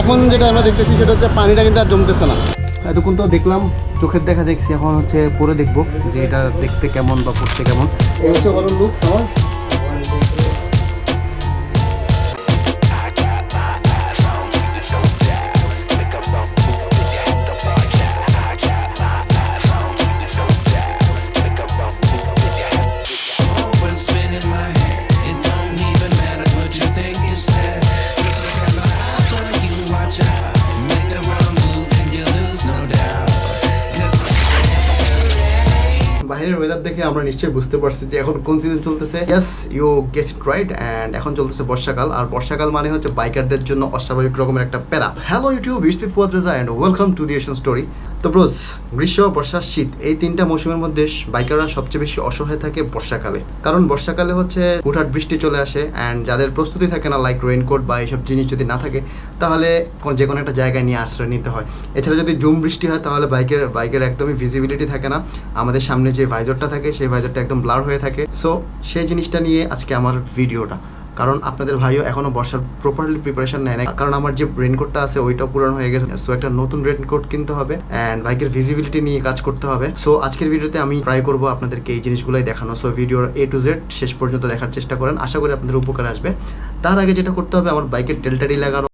এখন যেটা আমরা দেখতেছি সেটা হচ্ছে পানিটা কিন্তু আর জমতেছে না। এতক্ষণ তো দেখলাম, চোখের দেখা দেখছি, এখন হচ্ছে পরে দেখবো যে এটা দেখতে কেমন বা পড়তে কেমন। এই হচ্ছে বড় লুক আমার। বাইরের ওয়েদার দেখে আমরা নিশ্চয়ই বুঝতে পারছি যে এখন কোন সিজন চলতেছে। Yes, you guess it right. And এখন চলতেছে বর্ষাকাল, আর বর্ষাকাল মানে হচ্ছে বাইকারদের জন্য অস্বাভাবিক রকমের একটা প্যারা। Hello YouTube, it's Fuad Reza and welcome to the Asian story. তো ব্রোস, গ্রীষ্ম, বর্ষা, শীত, এই তিনটা মৌসুমের মধ্যে বাইকাররা সবচেয়ে বেশি অসহায় থাকে বর্ষাকালে। কারণ বর্ষাকালে হচ্ছে হুটহাট বৃষ্টি চলে আসে, অ্যান্ড যাদের প্রস্তুতি থাকে না, লাইক রেইনকোট বা এইসব জিনিস যদি না থাকে, তাহলে যে কোনো একটা জায়গায় নিয়ে আশ্রয় নিতে হয়। এছাড়া যদি ঝুম বৃষ্টি হয় তাহলে বাইকের একদমই ভিজিবিলিটি থাকে না। আমাদের সামনে যে ভাইজরটা থাকে সেই ভাইজরটা একদম ব্লার হয়ে থাকে। সো সেই জিনিসটা নিয়ে আজকে আমার ভিডিওটা। কারণ আপনাদের ভাইও এখনও বর্ষার প্রপারলি প্রিপারেশন নেয় না, কারণ আমার যে রেইনকোটটা আছে ওইটাও পুরানো হয়ে গেছে। সো একটা নতুন রেইনকোট কিনতে হবে অ্যান্ড বাইকের ভিজিবিলিটি নিয়ে কাজ করতে হবে। সো আজকের ভিডিওতে আমি ট্রাই করবো আপনাদেরকে এই জিনিসগুলোই দেখানো। সো ভিডিওর A to Z শেষ পর্যন্ত দেখার চেষ্টা করেন, আশা করি আপনাদের উপকার আসবে। তার আগে যেটা করতে হবে, আমার বাইকের ডেল্টাডি লাগানো।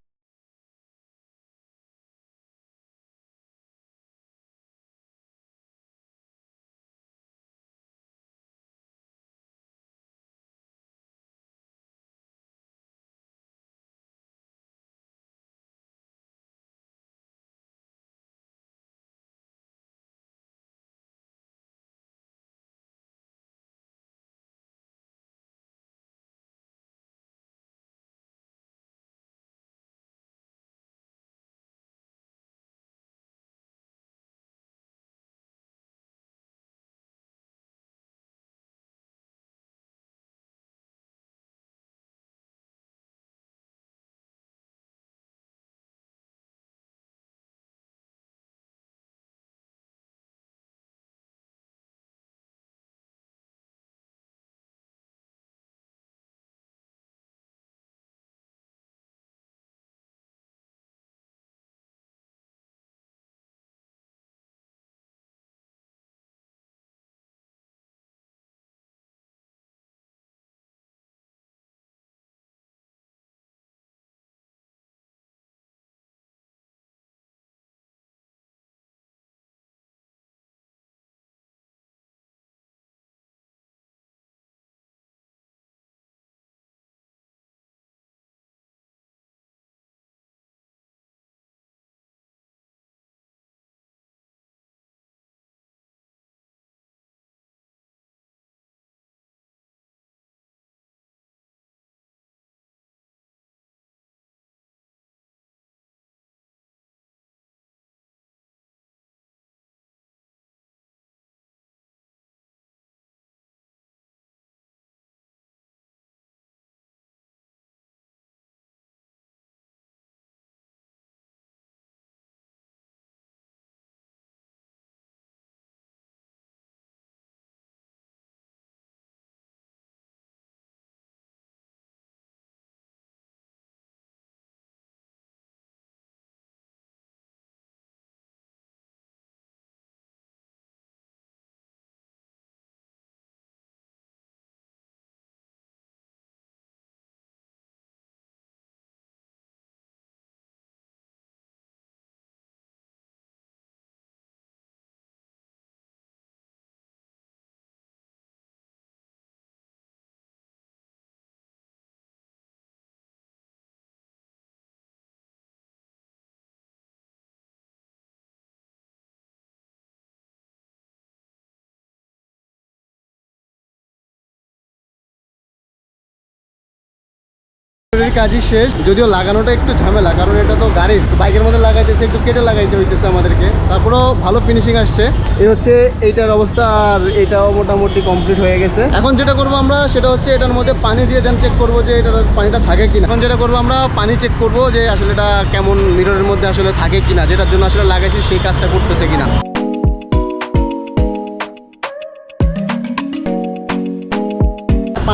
কাজই শেষ, যদিও লাগানোটা একটু ঝামেলা, কারণ এটা তো গাড়ির, বাইকের মধ্যে লাগাইতেছে, একটু কেটে লাগাইতে হইতেছে আমাদেরকে। তারপরেও ভালো ফিনিশিং আসছে। এই হচ্ছে এইটার অবস্থা, আর এটাও মোটামুটি কমপ্লিট হয়ে গেছে। এখন যেটা করবো আমরা সেটা হচ্ছে এটার মধ্যে পানি দিয়ে দেন চেক করবো যে এটার পানিটা থাকে কিনা। এখন যেটা করবো আমরা পানি চেক করবো যে আসলে এটা কেমন মিররের মধ্যে আসলে থাকে কিনা, যেটার জন্য আসলে লাগাইছি সেই কাজটা করতেছে কিনা।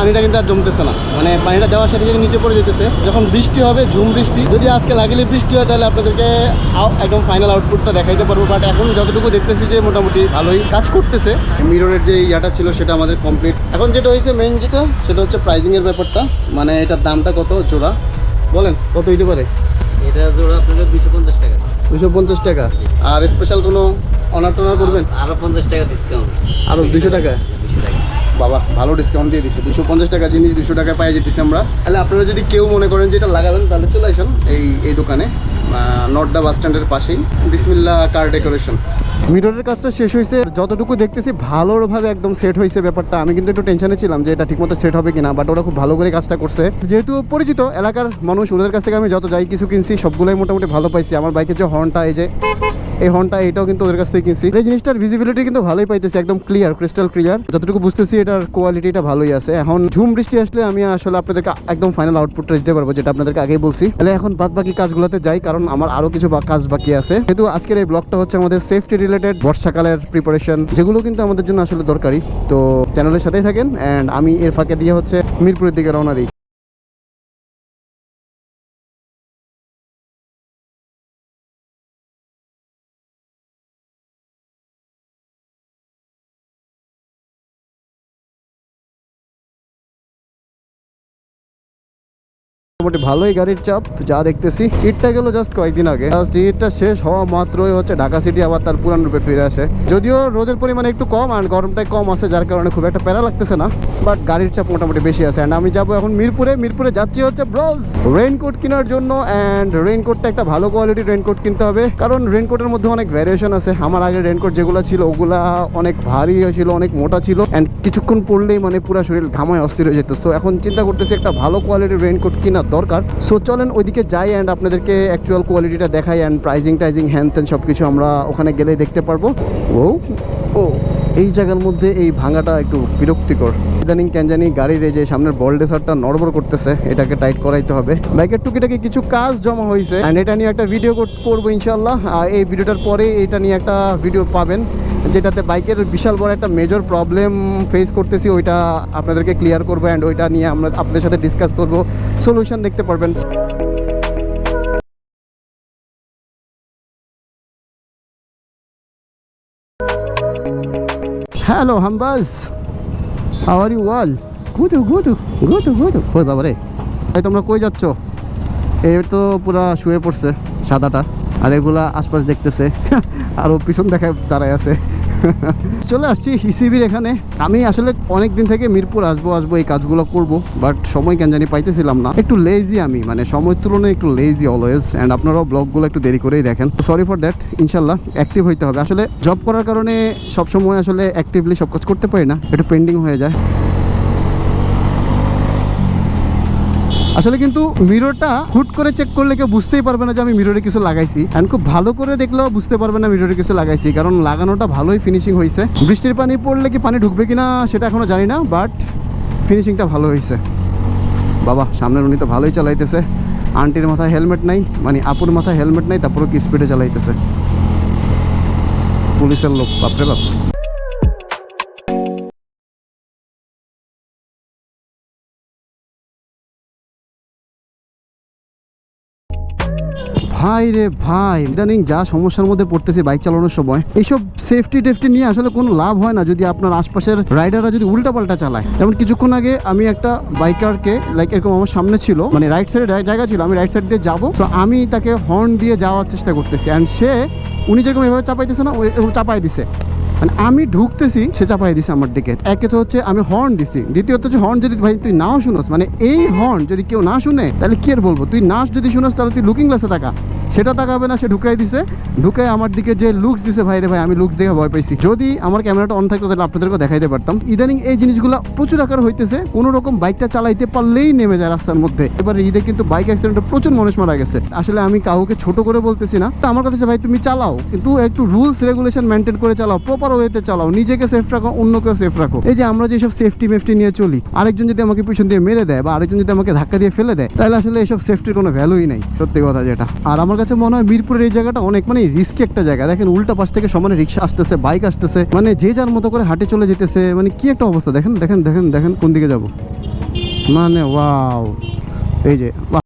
পানিটা কিন্তু আর জমতেছে না, মানে পানিটা দেওয়ার সাথে সাথে নিচে পড়ে যেতেছে। যখন বৃষ্টি হবে, ঝুম বৃষ্টি, যদি আজকে লাগলে বৃষ্টি হয় তাহলে আপনাদেরকে একদম ফাইনাল আউটপুটটা দেখাইতে পারবো। বাট এখন যতটুকু দেখতেছি যে মোটামুটি ভালোই কাজ করতেছে। মিররের যে ইয়াটা ছিল সেটা আমাদের কমপ্লিট। এখন যেটা হয়েছে মেইন যেটা, সেটা হচ্ছে প্রাইজিংয়ের ব্যাপারটা। মানে এটার দামটা কত জোড়া বলেন, কত হইতে পারে? এটা জোড়া আপনাদের 250 টাকা। 250 টাকা। আর স্পেশাল কোনো অনার টনার করবেন? আরো 50 টাকা ডিসকাউন্ট। আরো 200 টাকা? 200 টাকা। বাবা, ভালো ডিসকাউন্ট দিয়ে দিচ্ছে। 250 টাকা জিনিস 200 টাকায় পাই যেতেছি আমরা। তাহলে আপনারা যদি কেউ মনে করেন যে এটা লাগাবেন, তাহলে চলে আসেন এই দোকানে, নর্থ বাস স্ট্যান্ডের পাশেই, বিসমিল্লাহ কার ডেকোরেশন। মিররের কাজটা শেষ হয়েছে, যতটুকু দেখতেছি ভালোভাবে একদম সেট হয়েছে ব্যাপারটা। আমি কিন্তু একটু টেনশনে ছিলাম যে এটা ঠিকমতো সেট হবে কিনা, বাট ওরা খুব ভালো করে কাজটা করছে। যেহেতু পরিচিত এলাকার মানুষ, ওদের কাছ থেকে আমি যত যাই কিছু কিনছি সবগুলোই মোটামুটি ভালো পাইছি। আমার বাইকের যে হর্নটা, এই হর্নটা, এটাও কিন্তু ওদের কাছ থেকে কিনছি। এই জিনিসটার ভিজিবিলিটি কিন্তু ভালোই পাইতেছি, একদম ক্লিয়ার, ক্রিস্টাল ক্লিয়ার। যতটুকু বুঝতেছি এটার কোয়ালিটিটা ভালোই আছে। এখন ঝুম বৃষ্টি আসলে আমি আসলে আপনাদেরকে একদম ফাইনাল আউটপুটটা দিতে পারবো, যেটা আপনাদেরকে আগেই বলছি। তাহলে এখন বাদ বাকি কাজগুলোতে যাই, কারণ আমার আরো কিছু কাজ বাকি আছে। যেহেতু আজকের এই ব্লগটা হচ্ছে আমাদের সেফটি রিলেটেড, বর্ষাকালের প্রিপারেশন, যেগুলো কিন্তু আমাদের জন্য আসলে দরকারি। তো চ্যানেলের সাথেই থাকেন, অ্যান্ড আমি এর ফাঁকে দিয়ে হচ্ছে মিরপুরের দিকে রওনা দিই। মোটামুটি ভালোই গাড়ির চাপ যা দেখতেছি। ঈদটা গেল জাস্ট কয়েকদিন আগে, জাস্ট ঈদটা শেষ হওয়া মাত্রই হচ্ছে ঢাকা সিটি আবার তার পুরান রূপে ফিরে আসে। যদিও রোদের পরিমাণ একটু কম আর গরমটাই কম আছে, যার কারণে খুব একটা প্যারা লাগতেছে না, বাট গাড়ির চাপ মোটামুটি বেশি আছে। অ্যান্ড আমি যাবো এখন মিরপুরে যাচ্ছি হচ্ছে ব্রোজ রেইনকোট কেনার জন্য। অ্যান্ড রেইনকোটটা একটা ভালো কোয়ালিটির রেইনকোট কিনতে হবে, কারণ রেইনকোটের মধ্যে অনেক ভ্যারিয়েশন আছে। আমার আগের রেইনকোট যেগুলো ছিল ওগুলা অনেক ভারী ছিল, অনেক মোটা ছিল, অ্যান্ড কিছুক্ষণ পড়লেই মানে পুরো শরীর ঘামায় অস্থির হয়ে যেত। সো এখন চিন্তা করতেছি একটা ভালো কোয়ালিটির রেইনকোট কেনার দরকার। সো চলেন ওইদিকে যাই অ্যান্ড আপনাদেরকে অ্যাকচুয়াল কোয়ালিটিটা দেখাই, অ্যান্ড প্রাইজিং হ্যান ত্যান সব কিছু আমরা ওখানে গেলেই দেখতে পারবো। ও এই জায়গার মধ্যে এই ভাঙাটা একটু বিরক্তিকর। ইদানিং কেন জানি গাড়ির এই যে সামনের বলডেসারটা নড়বড় করতেছে, এটাকে টাইট করাইতে হবে। বাইকের টুকিটাকি কিছু কাজ জমা হয়েছে, অ্যান্ড এটা নিয়ে একটা ভিডিও করবো ইনশাল্লাহ। এই ভিডিওটার পরে এটা নিয়ে একটা ভিডিও পাবেন, যেটাতে বাইকের বিশাল বড় একটা মেজর প্রবলেম ফেস করতেছি, ওইটা আপনাদেরকে ক্লিয়ার করবো, অ্যান্ড ওইটা নিয়ে আমরা আপনাদের সাথে ডিসকাস করবো, সলিউশন দেখতে পারবেন। হ্যালো হামবাজ, how are you all? Good ওই বাবা রে, ভাই তোমরা কই যাচ্ছ? এই তো পুরা শুয়ে পড়ছে সাদাটা, আর এগুলা আশপাশ দেখতেছে, আরও পিছন দেখায় দাঁড়ায় আছে। চলে আসছি ইসিবির এখানে। আমি আসলে অনেক দিন থেকে মিরপুর আসবো এই কাজগুলো করব, বাট সময় কেন জানি পাইতেছিলাম না। একটু লেজি আমি, মানে সময়ের তুলনায় একটু লেজি অলওয়েজ, অ্যান্ড আপনারাও ব্লগগুলো একটু দেরি করেই দেখেন। Sorry for that. ইনশাল্লাহ অ্যাক্টিভ হইতে হবে। আসলে জব করার কারণে সবসময় আসলে অ্যাক্টিভলি সব কাজ করতে পারি না, একটু পেন্ডিং হয়ে যায়। আসলে কিন্তু মিররটা হুট করে চেক করলে কেউ বুঝতেই পারবে না যে আমি মিররে কিছু লাগাইছি, এন্ড খুব ভালো করে দেখলেও বুঝতে পারবে না মিররে কিছু লাগাইছি, কারণ লাগানোটা ভালোই ফিনিশিং হয়েছে। বৃষ্টির পানি পড়লে কি পানি ঢুকবে কিনা সেটা এখনো জানি না, বাট ফিনিশিংটা ভালো হয়েছে। বাবা সামনের উনি তো ভালোই চালাইতেছে। আন্টির মাথায় হেলমেট নাই, মানে আপুর মাথায় হেলমেট নাই, তারপরে কি স্পিডে চালাইতেছে। পুলিশের লোক, বাপরে বাপ। ভাই রে ভাই, ইদানিং যা সমস্যার মধ্যে পড়তেছে বাইক চালানোর সময়, এইসব সেফটি টেফটি নিয়ে আসলে কোনো লাভ হয় না যদি আপনার আশপাশের রাইডাররা যদি উল্টাপাল্টা চালায়। যেমন কিছুক্ষণ আগে আমি একটা বাইকারকে লাইক এরকম আমার সামনে ছিল, মানে রাইট সাইডে জায়গা ছিল, আমি রাইট সাইড দিয়ে যাবো, তো আমি তাকে হর্ন দিয়ে যাওয়ার চেষ্টা করতেছি, অ্যান্ড উনি যেরকম এভাবে চাপাইতেছে না, ওই চাপাই দিছে, মানে আমি ঢুকতেছি সে চাপাই দিছে আমার দিকে। একে তো হচ্ছে আমি হর্ন দিছি, দ্বিতীয়ত হচ্ছে হর্ন যদি ভাই তুই নাও শুনোস, মানে এই হর্ন যদি কেউ না শুনে তাহলে কি আর বলবো, তুই নাচ যদি শুনোস তাহলে তুই লুকিং গ্লাসে তাকা, সেটা তাকাবে না, সে ঢুকাই দিছে। ঢুকাই আমার দিকে যে লুকস দিছে, ভাই রে ভাই আমি লুকস দেখে ভয় পাইছি। যদি আমার ক্যামেরাটা অন থাকতো তাহলে আপনাদেরকে দেখাইতে পারতাম। ইদানিং এই জিনিসগুলো প্রচুর আকার হইতেছে, কোনো রকম বাইকটা চালাইতে পারলেই নেমে যায় রাস্তার মধ্যে। এবার ঈদে কিন্তু বাইক অ্যাক্সিডেন্টে প্রচুর মানুষ মারা গেছে। আসলে আমি কাউকে ছোট করে বলতেছি না, তো আমার কথা হচ্ছে ভাই তুমি চালাও, কিন্তু একটু রুলস রেগুলেশন মেনটেন করে চালাও, প্রপার ওয়েতে চালাও, নিজেকে সেফ রাখো, অন্যকেও সেফ রাখো। এই যে আমরা যেসব সেফটি মেফটি নিয়ে চলি, আরেকজন যদি আমাকে পিছন দিয়ে মেরে দেয় বা আরেকজন যদি আমাকে ধাক্কা দিয়ে ফেলে দেয়, তাহলে আসলে এসব সেফটির কোনো ভ্যালুই নাই, সত্যি কথা যেটা। আর আমার কাছে মনে হয় মিরপুরের এই জায়গাটা অনেক মানে রিস্কি একটা জায়গা। দেখেন উল্টা পাশ থেকে সমানে রিক্সা আসতেছে, বাইক আসতেছে, মানে যে যার মতো করে হাঁটে চলে যেতেছে, মানে কি একটা অবস্থা। দেখেন দেখেন দেখেন দেখেন কোন দিকে যাবো। মানে ওয়াও, এই যে বাহ।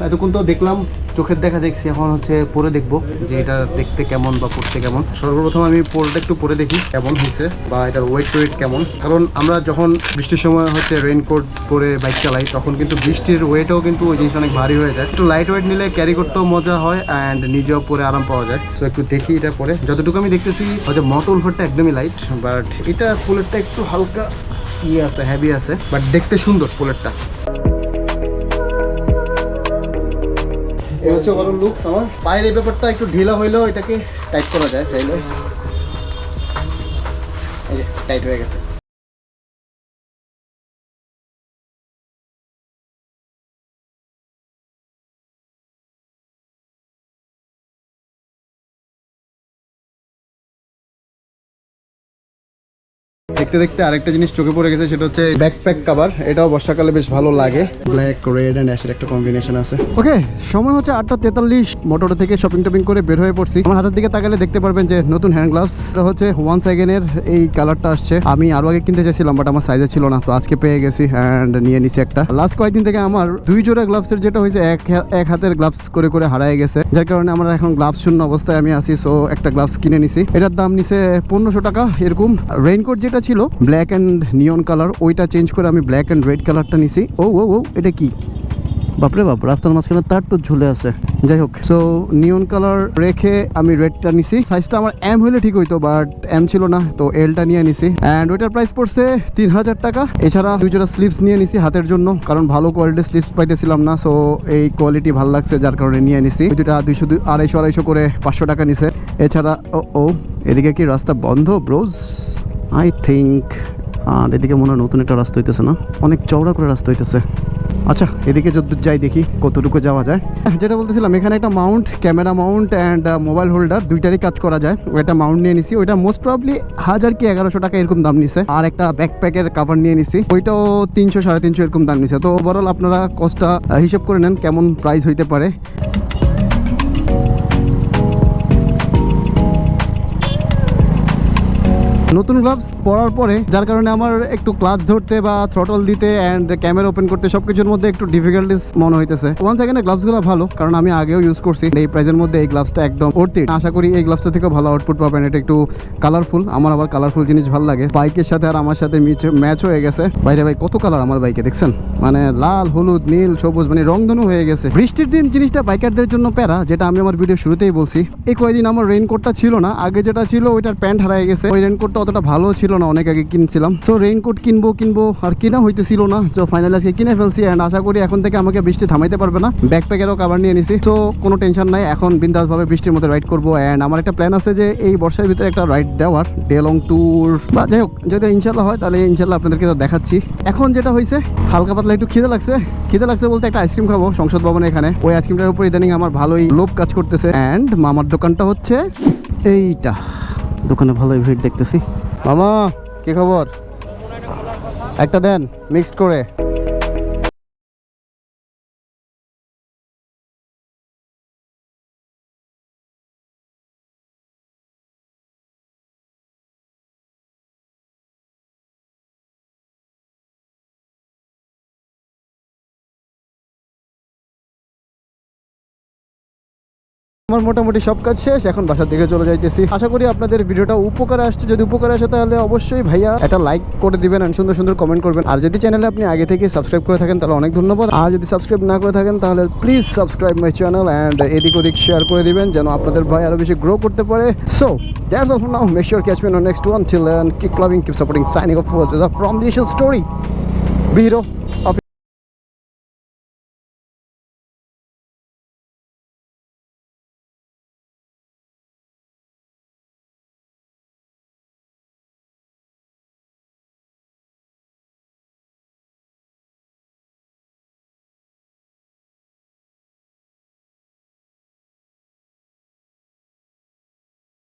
এতক্ষণ তো দেখলাম, চোখের দেখা দেখছি, এখন হচ্ছে পরে দেখবো যে এটা দেখতে কেমন বা পড়তে কেমন। সর্বপ্রথম আমি পোলটা একটু পরে দেখি কেমন হয়েছে বা এটার ওয়েট কেমন, কারণ আমরা যখন বৃষ্টির সময় হচ্ছে রেইনকোট পরে বাইক চালাই তখন কিন্তু বৃষ্টির ওয়েটও কিন্তু ওই জিনিসটা অনেক ভারী হয়ে যায়। একটু লাইট ওয়েট নিলে ক্যারি করতেও মজা হয় অ্যান্ড নিজেও পরে আরাম পাওয়া যায়। তো একটু দেখি এটা পরে, যতটুকু আমি দেখতেছি হচ্ছে মটল ফোরটা একদমই লাইট, বাট এটা পোলেরটা একটু হালকা ইয়ে আছে, হেভি আছে, বাট দেখতে সুন্দর পোলেরটা। এই হচ্ছে ওভারঅল লুক আমার। পায়ের এই ব্যাপারটা একটু ঢিলা হইলেও এটাকে টাইট করা যায় চাইলে, এই যে টাইট হয়ে গেছে। দেখতে দেখতে আরেকটা জিনিস চোখে পড়ে গেছে, সেটা হচ্ছে ব্যাকপ্যাক কভার। এটাও বর্ষাকালে বেশ ভালো লাগে, ব্ল্যাক রেড এন্ড অ্যাশের একটা কম্বিনেশন আছে। ওকে, সময় হচ্ছে 8:43। মোটর থেকে শপিং টপিং করে বের হয়ে পড়ছি। আমার হাতের দিকে তাকালে দেখতে পারবেন যে নতুন হ্যান্ড গ্লাভস হচ্ছে ওয়ান্স এগেনের এই কালারটা আসছে। আমি আরো আগে কিনতে চাইছিলাম বাট আমার সাইজে ছিল না, তো আজকে পেয়ে গেছি অ্যান্ড নিয়ে নিছি একটা। লাস্ট কয়েকদিন থেকে আমার 2 জোড়া গ্লাভসের যেটা হয়েছে এক হাতের গ্লাভস করে করে হারায় গেছে, যার কারণে আমরা এখন গ্লাভস শূন্য অবস্থায় আমি আছি। সো একটা গ্লাভস কিনে নিছি, এটার দাম নিছে 1500 টাকা এরকম। রেইনকোট যেটা ছিল ব্ল্যাক অ্যান্ড নিয়ন কালার, ওইটা চেঞ্জ করে আমি ব্ল্যাক অ্যান্ড রেড কালারটা নিছি। ও ও ও, এটা কি বাপরে বাপ, রাস্তার মাঝখানে তার তো ঝুলে আছে। যাই হোক, সো নিয়ন কালার রেখে আমি রেডটা নিছি। সাইজটা আমার এম হইলে ঠিক হইতো, বাট এম ছিল না, তো এলটা নিয়ে নিছি অ্যান্ড ওইটার প্রাইস পড়ছে 3000 টাকা। এছাড়া 2 জোড়া স্লিভস নিয়ে নিছি হাতের জন্য, কারণ ভালো কোয়ালিটির স্লিভস পাইতেছিলাম না। সো এই কোয়ালিটি ভালো লাগছে যার কারণে নিয়ে নিছি। দুইটা 200-250 করে 500 টাকা নিছে। এছাড়া ও এদিকে কি রাস্তা বন্ধ ব্রোজ আই থিঙ্ক, আর এদিকে মনে হয় নতুন একটা রাস্তা হইতেছে না, অনেক চওড়া করে রাস্তা হইতেছে। আচ্ছা, এদিকে যত যাই দেখি কতটুকু যাওয়া যায়। যেটা বলতেছিলাম, এখানে একটা mount, camera mount and mobile holder দুইটারই কাজ করা যায়। ওইটা মাউন্ট নিয়ে নিছি, ওইটা মোস্ট প্রবলি 1000 কি 1100 টাকা এরকম দাম নিছে। আর একটা ব্যাকপ্যাকের কাভার নিয়ে নিছি, ওইটাও 300-350 এরকম দাম নিছে। তো ওভারঅল আপনারা কস্টটা হিসেব করে নেন কেমন প্রাইস হইতে পারে। নতুন গ্লাভস পরার পরে যার কারণে আমার একটু ক্লাচ ধরতে বা থ্রটল দিতে অ্যান্ড ক্যামেরা ওপেন করতে সবকিছুর মধ্যে একটু ডিফিকাল্টিস মনে হইতেছে। ওয়ান সেকেন্ডে গ্লাভসগুলো ভালো, কারণ আমি আগেও ইউজ করছি। এই প্রাইসের মধ্যে এই গ্লাভসটা একদম অর্থিত। আশা করি এই গ্লাভসটা থেকে ভালো আউটপুট পাবেন। এটা একটু কালারফুল, আমার আবার কালারফুল জিনিস ভালো লাগে। বাইকের সাথে আর আমার সাথে ম্যাচ হয়ে গেছে। বাইরে ভাই কত কালার আমার বাইকে দেখছেন, মানে লাল, হলুদ, নীল, সবুজ, মানে রংধনু হয়ে গেছে। বৃষ্টির দিন জিনিসটা বাইকারদের জন্য প্যারা, যেটা আমি আমার ভিডিও শুরুতেই বলছি। এই কয়েকদিন আমার রেইনকোটটা ছিল না, আগে যেটা ছিল ওইটার প্যান্ট হারিয়ে গেছে। ওই রেইনকোটটা অতটা ভালো ছিল না, অনেক আগে কিনছিলাম। সো রেইনকোট কিনবো আর কিনা হইতেছিল না। তো ফাইনালি আজকে কিনে ফেলছি অ্যান্ড আশা করি এখন থেকে আমাকে বৃষ্টি থামাইতে পারবে না। ব্যাকপ্যাকেরও কাভার নিয়ে নিছি, তো কোনো টেনশন নাই। এখন বিন্দাসভাবে বৃষ্টির মধ্যে রাইড করবো অ্যান্ড আমার একটা প্ল্যান আছে যে এই বর্ষার ভিতরে একটা রাইড দেওয়ার, ডে লং ট্যুর বা যাই হোক, যদি ইনশাল্লাহ হয় তাহলে ইনশাল্লাহ আপনাদেরকে তো দেখাচ্ছি। এখন যেটা হয়েছে, হালকা পাতলা একটু খিদে লাগছে বলতে একটা আইসক্রিম খাবো সংসদ ভবনে এখানে। ওই আইসক্রিমটার উপর ইদানিং আমার ভালোই লোভ কাজ করতেছে অ্যান্ড মামার দোকানটা হচ্ছে এইটা। দোকানে ভালোই ভিড় দেখতেছি। মামা কি খবর? একটা দেন মিক্সড করে। আমার মোটামুটি সব কাজ শেষ, এখন বাসার দিকে চলে যাইতেছি। আশা করি আপনাদের ভিডিওটা উপকারে আসছে। যদি উপকারে আসে তাহলে অবশ্যই ভাইয়া একটা লাইক করে দিবেন আর সুন্দর সুন্দর কমেন্ট করবেন। আর যদি চ্যানেলে আপনি আগে থেকে সাবস্ক্রাইব করে থাকেন তাহলে অনেক ধন্যবাদ। আর যদি সাবস্ক্রাইব না করে থাকেন তাহলে please subscribe my channel and এদিক ওদিক শেয়ার করে দিবেন যেন আপনাদের ভাই আরো বেশি গ্রো করতে পারে। So that's all for now, make sure catch me on next one. Till then keep loving, keep supporting, signing off from the Asian story, be hero of